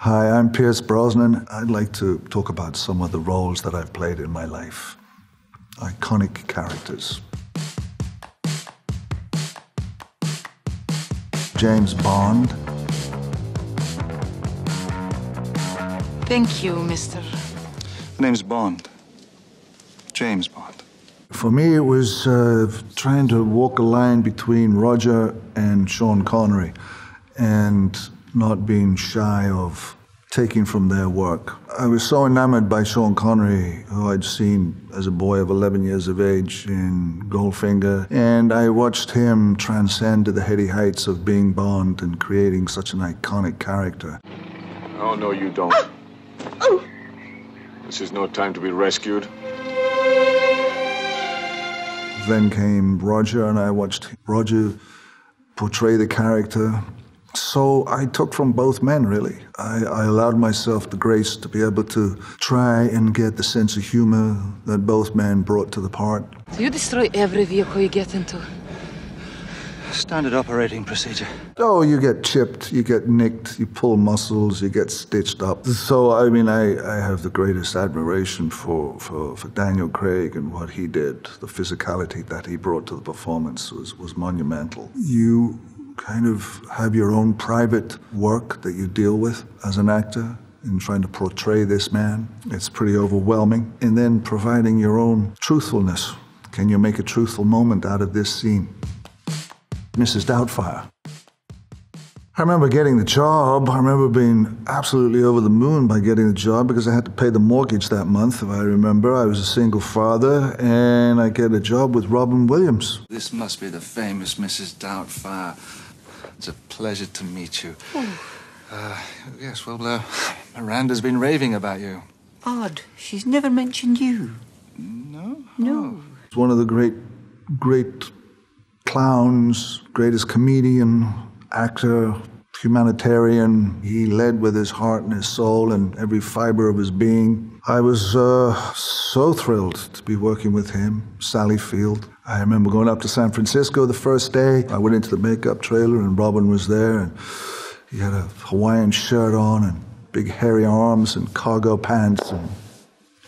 Hi, I'm Pierce Brosnan. I'd like to talk about some of the roles that I've played in my life. Iconic characters. James Bond. Thank you, mister. The name's Bond. James Bond. For me, it was trying to walk a line between Roger and Sean Connery and not being shy of taking from their work. I was so enamored by Sean Connery, who I'd seen as a boy of 11 years of age in Goldfinger, and I watched him transcend to the heady heights of being Bond and creating such an iconic character. Oh, no, you don't. This is no time to be rescued. Then came Roger, and I watched Roger portray the character. So I took from both men, really. I allowed myself the grace to be able to try and get the sense of humor that both men brought to the part. Do you destroy every vehicle you get into? Standard operating procedure. Oh, you get chipped, you get nicked, you pull muscles, you get stitched up. So, I mean, I have the greatest admiration for Daniel Craig and what he did. The physicality that he brought to the performance was monumental. You kind of have your own private work that you deal with as an actor in trying to portray this man. It's pretty overwhelming. And then providing your own truthfulness. Can you make a truthful moment out of this scene? Mrs. Doubtfire. I remember getting the job. I remember being absolutely over the moon by getting the job because I had to pay the mortgage that month, if I remember. I was a single father, and I get a job with Robin Williams. This must be the famous Mrs. Doubtfire. It's a pleasure to meet you. Yes, well, Miranda's been raving about you. Odd. She's never mentioned you. No? No. He's one of the great clowns, greatest comedian, actor, humanitarian. He led with his heart and his soul and every fiber of his being. I was so thrilled to be working with him, Sally Field. I remember going up to San Francisco the first day. I went into the makeup trailer and Robin was there, and he had a Hawaiian shirt on and big hairy arms and cargo pants and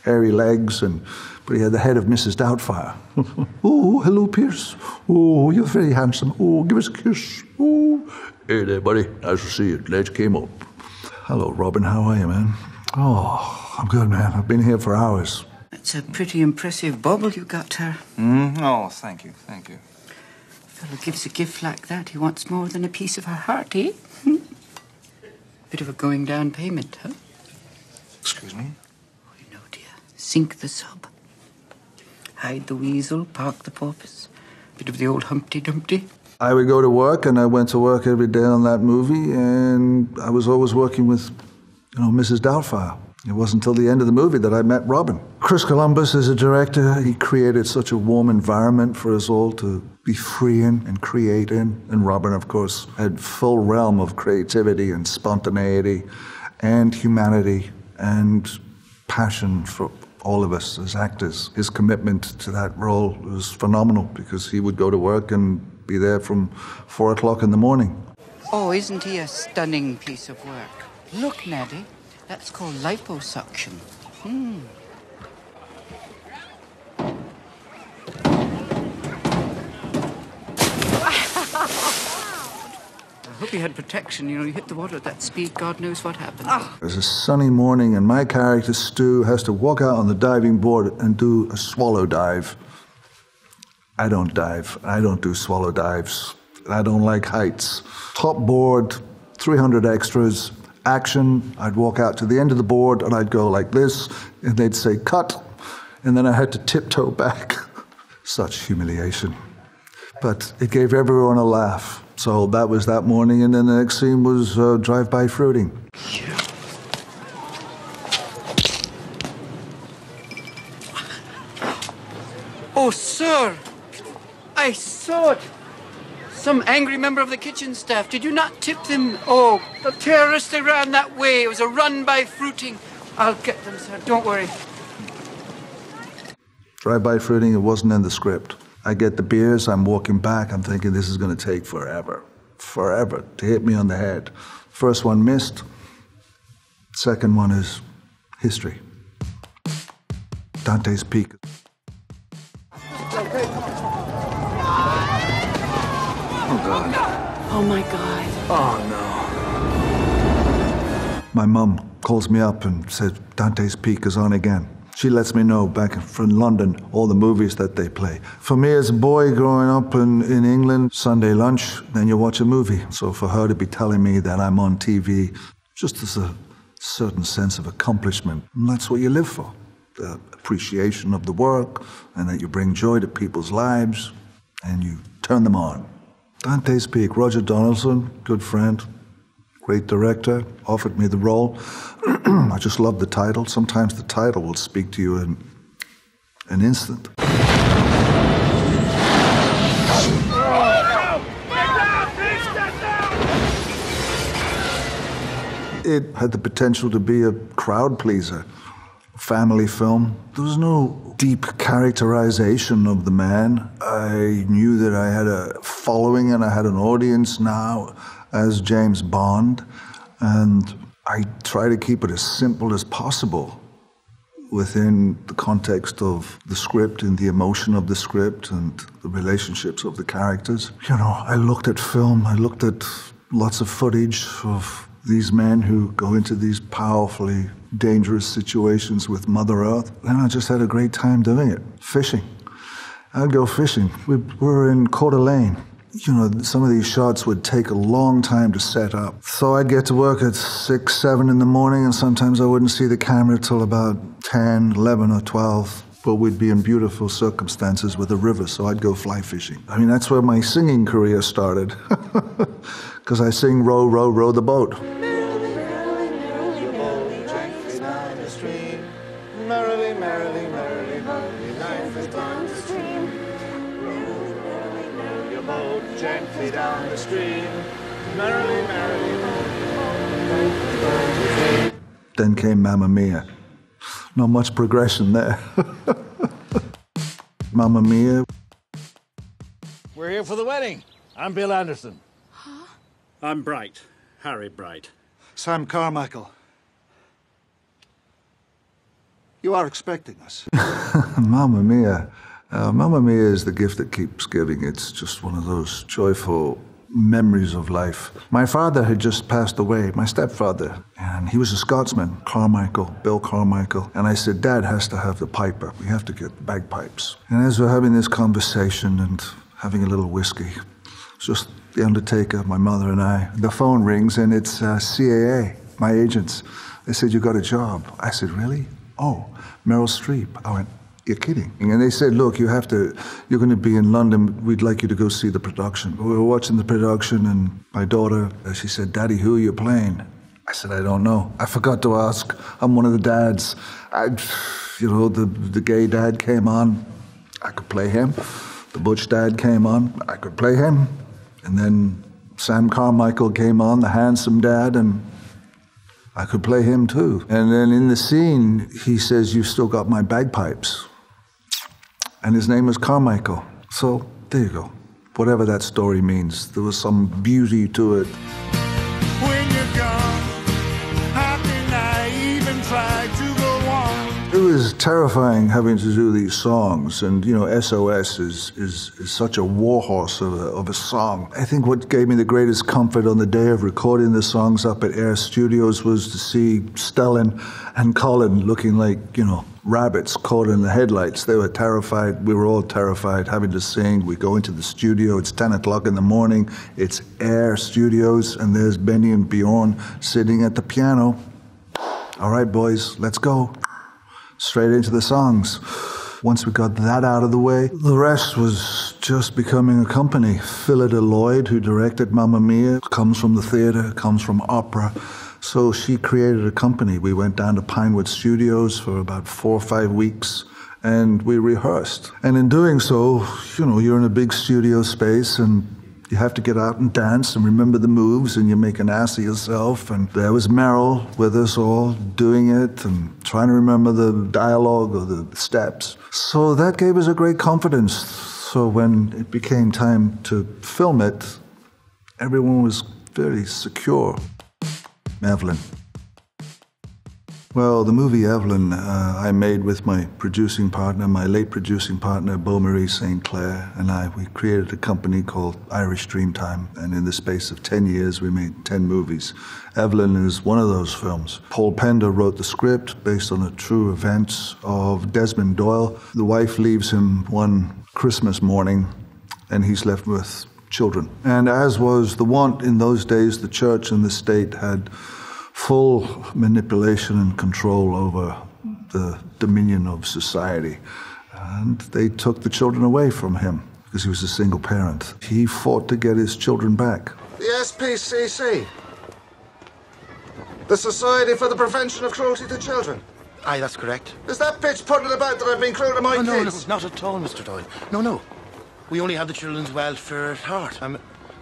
hairy legs, but he had the head of Mrs. Doubtfire. Oh, hello, Pierce. Oh, you're very handsome. Oh, give us a kiss. Oh, hey there, buddy. Nice to see you. Glad you came up. Hello, Robin. How are you, man? Oh, I'm good, man. I've been here for hours. That's a pretty impressive bauble you got her. Oh, thank you. Fellow gives a gift like that, he wants more than a piece of her heart, eh? Bit of a going down payment, huh? Excuse me? Oh, no, dear. Sink the sub. Hide the weasel, park the porpoise. Bit of the old Humpty Dumpty. I would go to work, and I went to work every day on that movie, and I was always working with, Mrs. Doubtfire. It wasn't until the end of the movie that I met Robin. Chris Columbus, as a director, he created such a warm environment for us all to be free in and create in. And Robin, of course, had full realm of creativity and spontaneity and humanity and passion for all of us as actors. His commitment to that role was phenomenal because he would go to work and be there from 4 o'clock in the morning. Oh, isn't he a stunning piece of work? Look, Neddy, that's called liposuction. I hope he had protection. You hit the water at that speed, God knows what happened. There's a sunny morning, and my character, Stu, has to walk out on the diving board and do a swallow dive. I don't dive. I don't do swallow dives. I don't like heights. Top board, 300 extras, action. I'd walk out to the end of the board, and I'd go like this, and they'd say, cut, and then I had to tiptoe back. Such humiliation. But it gave everyone a laugh. So that was that morning, and then the next scene was drive-by fruiting. Oh, sir! I saw it! Some angry member of the kitchen staff. Did you not tip them? Oh, the terrorists, they ran that way. It was a run by fruiting. I'll get them, sir. Don't worry. Drive-by fruiting, it wasn't in the script. I get the beers, I'm walking back, I'm thinking this is going to take forever to hit me on the head. First one missed, Second one is history. Dante's Peak. Oh, God. Oh my God. Oh, no. My mum calls me up and says Dante's Peak is on again. She lets me know back from London all the movies that they play. For me as a boy growing up in England, Sunday lunch, then you watch a movie. So for her to be telling me that I'm on TV, just as a certain sense of accomplishment, and that's what you live for. The appreciation of the work, and that you bring joy to people's lives, and you turn them on. Dante's Peak, Roger Donaldson, good friend, great director, offered me the role. I just love the title. Sometimes the title will speak to you in an instant. It had the potential to be a crowd pleaser, family film. There was no deep characterization of the man. I knew that I had a following and I had an audience now as James Bond, and I try to keep it as simple as possible within the context of the script and the emotion of the script and the relationships of the characters. You know, I looked at film, I looked at lots of footage of these men who go into these powerfully dangerous situations with Mother Earth, and I just had a great time doing it. Fishing. I'd go fishing. We were in Coeur d'Alene. You know, some of these shots would take a long time to set up. So I'd get to work at 6, 7 in the morning, and sometimes I wouldn't see the camera till about 10, 11 or 12. But we'd be in beautiful circumstances with a river, so I'd go fly fishing. I mean, that's where my singing career started. Because I sing Row, Row, Row the Boat. Merrily, merrily, merrily, merrily, life is down the stream. Row your boat gently down the stream. Merrily, merrily, merrily, life is down the stream. Then came Mamma Mia. Not much progression there. Mamma Mia. We're here for the wedding. I'm Bill Anderson. Huh? I'm Bright. Harry Bright. Sam Carmichael. You are expecting us. Mamma Mia. Mamma Mia is the gift that keeps giving. It's just one of those joyful memories of life. My father had just passed away, my stepfather, and he was a Scotsman, Carmichael, Bill Carmichael. And I said, Dad has to have the piper. We have to get bagpipes. And as we're having this conversation and having a little whiskey, it's just the undertaker, my mother and I. The phone rings and it's CAA, my agents. They said, you got a job. I said, really? Oh, Meryl Streep. I went, you're kidding. And they said, look, you're going to be in London. We'd like you to go see the production. We were watching the production, and my daughter, she said, Daddy, who are you playing? I said, I don't know. I forgot to ask. I'm one of the dads. The gay dad came on. I could play him. The butch dad came on. I could play him. And then Sam Carmichael came on, the handsome dad, and I could play him too. And then in the scene, he says, you've still got my bagpipes. And his name is Carmichael. So there you go. Whatever that story means, there was some beauty to it. When you're gone, how can I even try to go on? It was terrifying having to do these songs, and SOS is such a warhorse of a song. I think what gave me the greatest comfort on the day of recording the songs up at Air Studios was to see Stellan and Colin looking like, rabbits caught in the headlights. They were terrified. We were all terrified having to sing. We go into the studio. It's 10 o'clock in the morning. It's Air Studios, and there's Benny and Bjorn sitting at the piano. All right, boys, let's go. Straight into the songs. Once we got that out of the way, the rest was just becoming a company. Phyllida Lloyd, who directed Mamma Mia, comes from the theater, comes from opera. So she created a company. We went down to Pinewood Studios for about 4 or 5 weeks, and we rehearsed. And in doing so, you're in a big studio space, and you have to get out and dance and remember the moves, and you make an ass of yourself. And there was Meryl with us all doing it and trying to remember the dialogue or the steps. So that gave us a great confidence. So when it became time to film it, everyone was very secure. Evelyn. Well, the movie Evelyn I made with my producing partner, my late producing partner, Beau Marie St. Clair, and we created a company called Irish Dreamtime. And in the space of 10 years, we made 10 movies. Evelyn is one of those films. Paul Pender wrote the script based on the true events of Desmond Doyle. The wife leaves him one Christmas morning, and he's left with children. And as was the wont in those days, the church and the state had full manipulation and control over the dominion of society. And they took the children away from him because he was a single parent. He fought to get his children back. The SPCC. The Society for the Prevention of Cruelty to Children. Aye, that's correct. Is that bitch putting about that I've been cruel to my kids? No, not at all, Mr. Doyle. No. We only have the children's welfare at heart.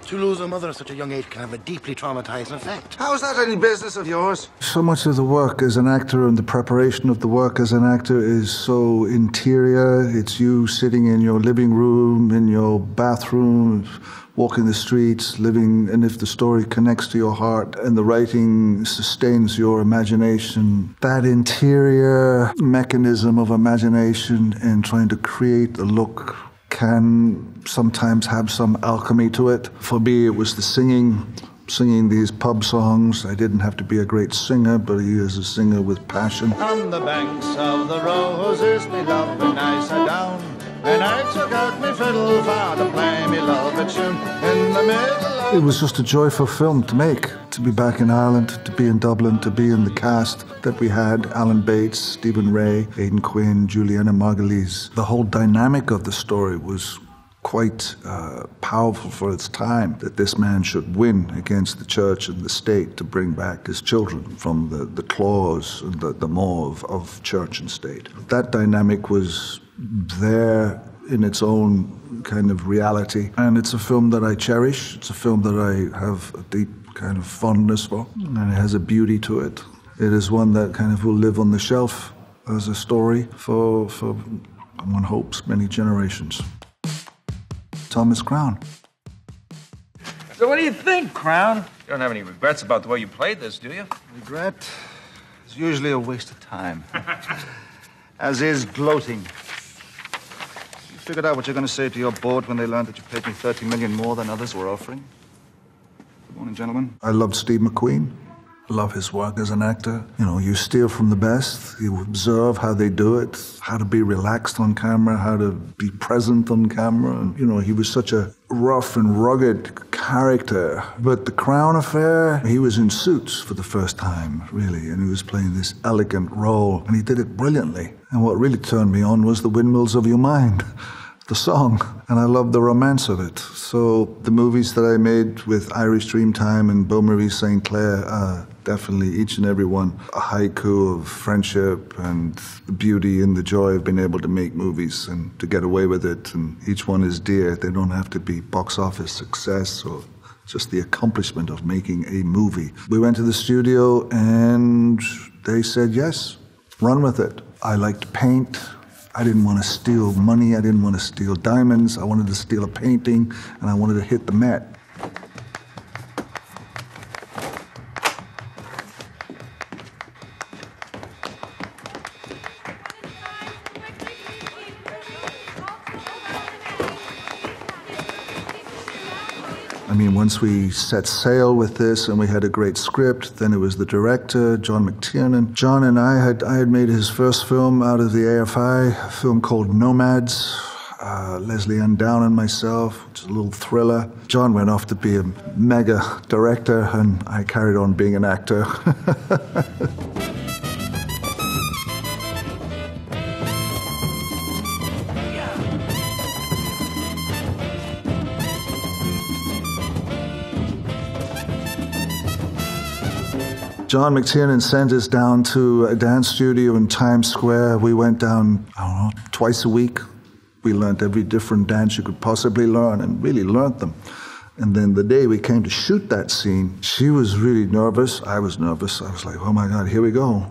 To lose a mother at such a young age can have a deeply traumatizing effect. How is that any business of yours? So much of the work as an actor and the preparation of the work as an actor is so interior. It's you sitting in your living room, in your bathroom, walking the streets, living, and if the story connects to your heart and the writing sustains your imagination, that interior mechanism of imagination and trying to create the look can sometimes have some alchemy to it. For me, it was the singing these pub songs. I didn't have to be a great singer, but he is a singer with passion. On the banks of the roses, me love when I sat down, and I took out me fiddle for to play me love a tune in the middle of... It was just a joyful film to make, to be back in Ireland, to be in Dublin, to be in the cast that we had, Alan Bates, Stephen Ray, Aidan Quinn, Juliana Margulies. The whole dynamic of the story was quite powerful for its time, that this man should win against the church and the state to bring back his children from the claws and the maw of church and state. That dynamic was there in its own kind of reality, and it's a film that I cherish. It's a film that I have a deep kind of fondness for, and it has a beauty to it. It is one that kind of will live on the shelf as a story for one hopes, many generations. Thomas Crown. So what do you think, Crown? You don't have any regrets about the way you played this, do you? Regret is usually a waste of time. As is gloating. You figured out what you're going to say to your board when they learned that you paid me $30 million more than others were offering? Good morning, gentlemen. I loved Steve McQueen. I love his work as an actor. You know, you steal from the best. You observe how they do it, how to be relaxed on camera, how to be present on camera. And, you know, he was such a rough and rugged character. But The Crown Affair, he was in Suits for the first time, really, and he was playing this elegant role, and he did it brilliantly. And what really turned me on was The Windmills of Your Mind, the song, and I love the romance of it. So the movies that I made with Irish Dreamtime and Beau Marie St. Clair are definitely, each and every one, a haiku of friendship and the beauty and the joy of being able to make movies and to get away with it. And each one is dear. They don't have to be box office success or just the accomplishment of making a movie. We went to the studio and they said, yes, run with it. I like to paint. I didn't want to steal money. I didn't want to steal diamonds. I wanted to steal a painting, and I wanted to hit the Met. I mean, once we set sail with this and we had a great script, then it was the director, John McTiernan. John and I had made his first film out of the AFI, a film called Nomads. Leslie Ann Down and myself, which is a little thriller. John went off to be a mega director, and I carried on being an actor. John McTiernan sent us down to a dance studio in Times Square. We went down, I don't know, twice a week. We learned every different dance you could possibly learn and really learned them. And then the day we came to shoot that scene, she was really nervous. I was nervous. I was like, oh my God, here we go.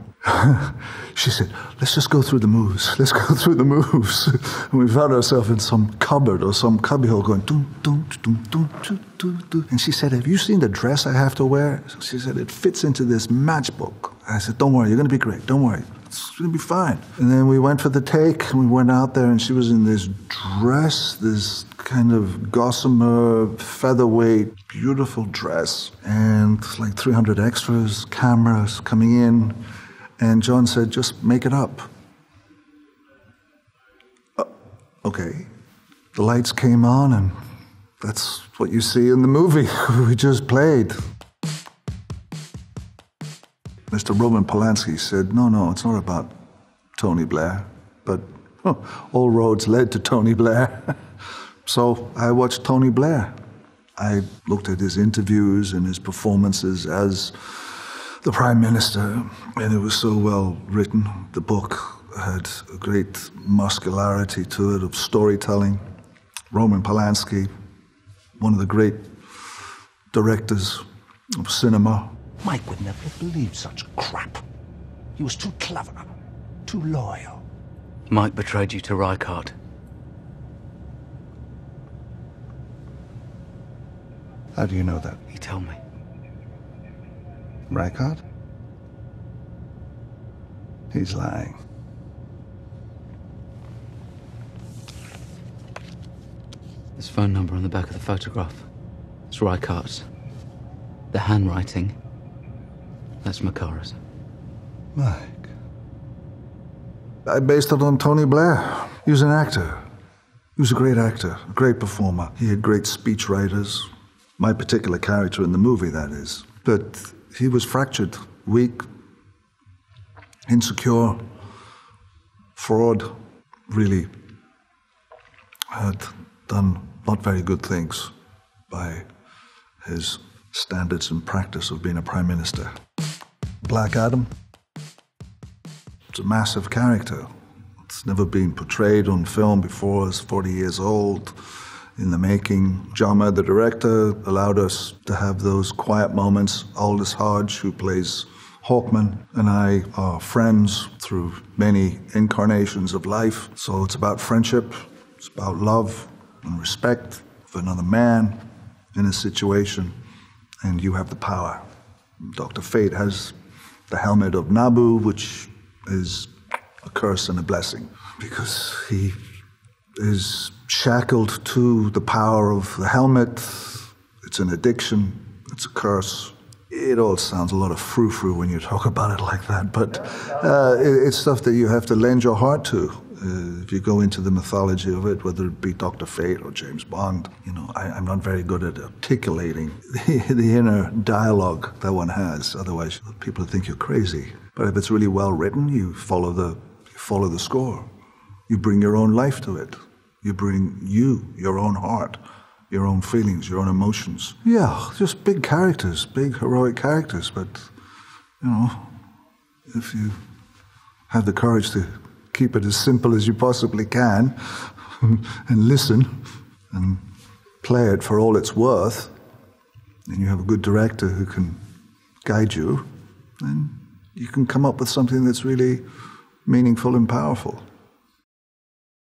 She said, let's just go through the moves. Let's go through the moves. And we found ourselves in some cupboard or some cubbyhole going, dum, dum, dum, dum, dum, dum, dum. And she said, have you seen the dress I have to wear? She said, it fits into this matchbook. I said, don't worry, you're going to be great. Don't worry. It's going to be fine. And then we went for the take, and we went out there, and she was in this dress, this kind of gossamer, featherweight, beautiful dress. And like 300 extras, cameras coming in. And John said, just make it up. Okay. The lights came on, and that's what you see in the movie we just played. Mr. Roman Polanski said, no, it's not about Tony Blair, but all roads led to Tony Blair. So I watched Tony Blair. I looked at his interviews and his performances as the Prime Minister, and it was so well written. The book had a great muscularity to it of storytelling. Roman Polanski, one of the great directors of cinema. Mike would never have believed such crap. He was too clever, too loyal. Mike betrayed you to Reichardt. How do you know that? He told me. Reichardt? He's lying. This phone number on the back of the photograph. It's Reichardt's. The handwriting, that's Makara's. Mike. I based it on Tony Blair. He was an actor. He was a great actor, a great performer. He had great speech writers. My particular character in the movie, that is. But he was fractured, weak, insecure, fraud, really had done not very good things by his standards and practice of being a prime minister. Black Adam, it's a massive character. It's never been portrayed on film before. It's 40 years old. In the making, Jama, the director, allowed us to have those quiet moments. Aldous Hodge, who plays Hawkman, and I are friends through many incarnations of life. So it's about friendship, it's about love and respect for another man in a situation, and you have the power. Dr. Fate has the helmet of Nabu, which is a curse and a blessing, because he is shackled to the power of the helmet. It's an addiction, it's a curse. It all sounds a lot of frou-frou when you talk about it like that, but it's stuff that you have to lend your heart to. If you go into the mythology of it, whether it be Dr. Fate or James Bond, I'm not very good at articulating the inner dialogue that one has. Otherwise, people think you're crazy. But if it's really well written, you follow the score. You bring your own life to it. You bring your own heart, your own feelings, your own emotions. Yeah, just big characters, big heroic characters. But, if you have the courage to keep it as simple as you possibly can and listen and play it for all it's worth, and you have a good director who can guide you, then you can come up with something that's really meaningful and powerful.